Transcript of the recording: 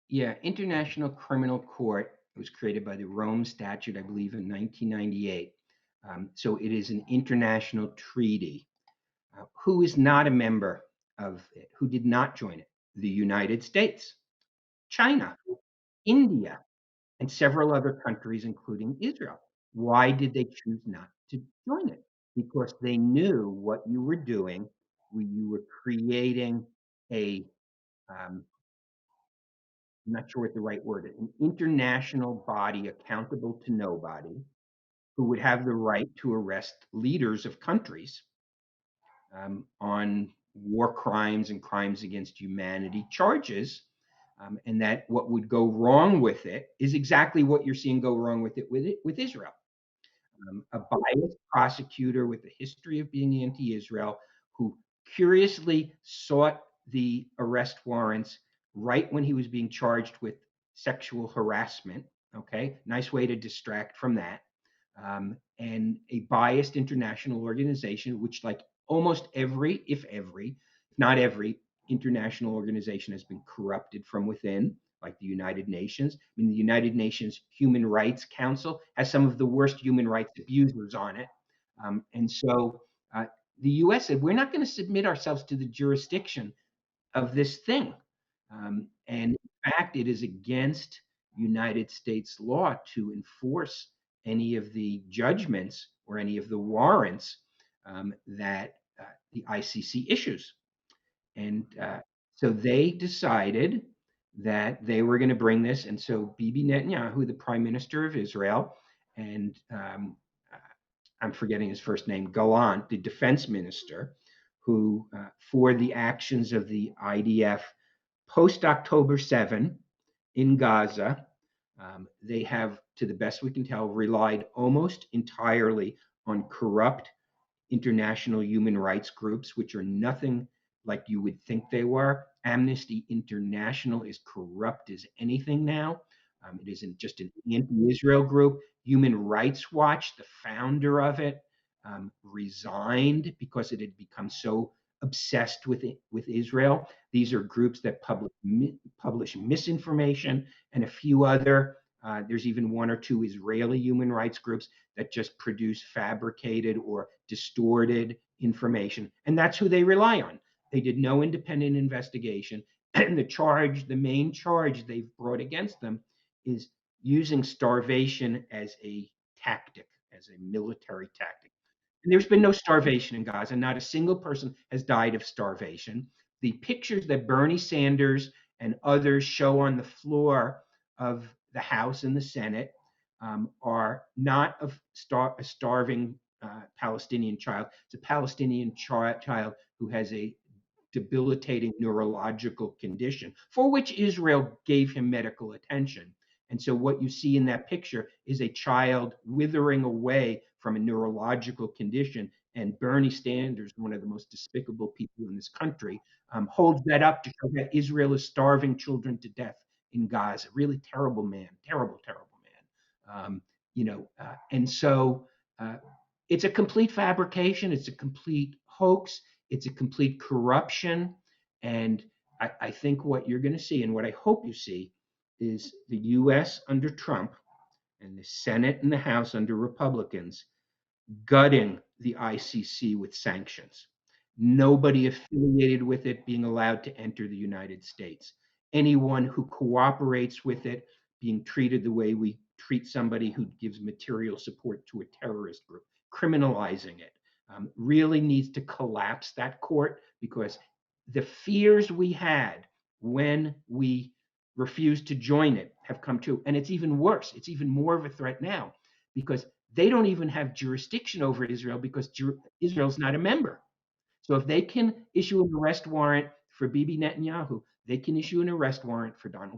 Yeah, International Criminal Court was created by the Rome Statute, I believe, in 1998. So it is an international treaty. Who is not a member of it? Who did not join it? The United States, China, India, and several other countries, including Israel. Why did they choose not to join it? Because they knew what you were doing. You were creating a um, I'm not sure what the right word is, an international body accountable to nobody who would have the right to arrest leaders of countries on war crimes and crimes against humanity charges. And that what would go wrong with it is exactly what you're seeing go wrong with Israel. A biased prosecutor with a history of being anti-Israel who curiously sought the arrest warrants right when he was being charged with sexual harassment. Okay, nice way to distract from that. And a biased international organization, which, like almost every, if not every, international organization has been corrupted from within, like the United Nations. I mean, the United Nations Human Rights Council has some of the worst human rights abusers on it. And so the US said, we're not going to submit ourselves to the jurisdiction of this thing. And in fact, it is against United States law to enforce any of the judgments or any of the warrants that the ICC issues. And so they decided that they were going to bring this. And so Bibi Netanyahu, the prime minister of Israel, and I'm forgetting his first name, Gallant, the defense minister, who, for the actions of the IDF post October 7 in Gaza, they have, to the best we can tell, relied almost entirely on corrupt international human rights groups, which are nothing like you would think they were. Amnesty International is corrupt as anything now. It isn't just an anti-Israel group. Human Rights Watch, the founder of it, resigned because it had become so obsessed with Israel. These are groups that publish misinformation and a few other. There's even one or two Israeli human rights groups that just produce fabricated or distorted information. And that's who they rely on. They did no independent investigation. And the main charge they've brought against them is using starvation as a tactic, as a military tactic. And there's been no starvation in Gaza. Not a single person has died of starvation. The pictures that Bernie Sanders and others show on the floor of the House and the Senate are not of a starving Palestinian child. It's a Palestinian child who has a debilitating neurological condition for which Israel gave him medical attention. And so what you see in that picture is a child withering away from a neurological condition. And Bernie Sanders, one of the most despicable people in this country, holds that up to show that Israel is starving children to death in Gaza. Really terrible man, terrible, terrible man. And so uh, it's a complete fabrication. It's a complete hoax. It's a complete corruption. And I think what you're going to see, and what I hope you see, is the U.S. under Trump and the Senate and the House under Republicans gutting the ICC with sanctions. Nobody affiliated with it being allowed to enter the United States. Anyone who cooperates with it being treated the way we treat somebody who gives material support to a terrorist group, criminalizing it, really needs to collapse that court, because the fears we had when we refused to join it have come true. And it's even worse. It's even more of a threat now because they don't even have jurisdiction over Israel because Israel's not a member. So if they can issue an arrest warrant for Bibi Netanyahu, they can issue an arrest warrant for Donald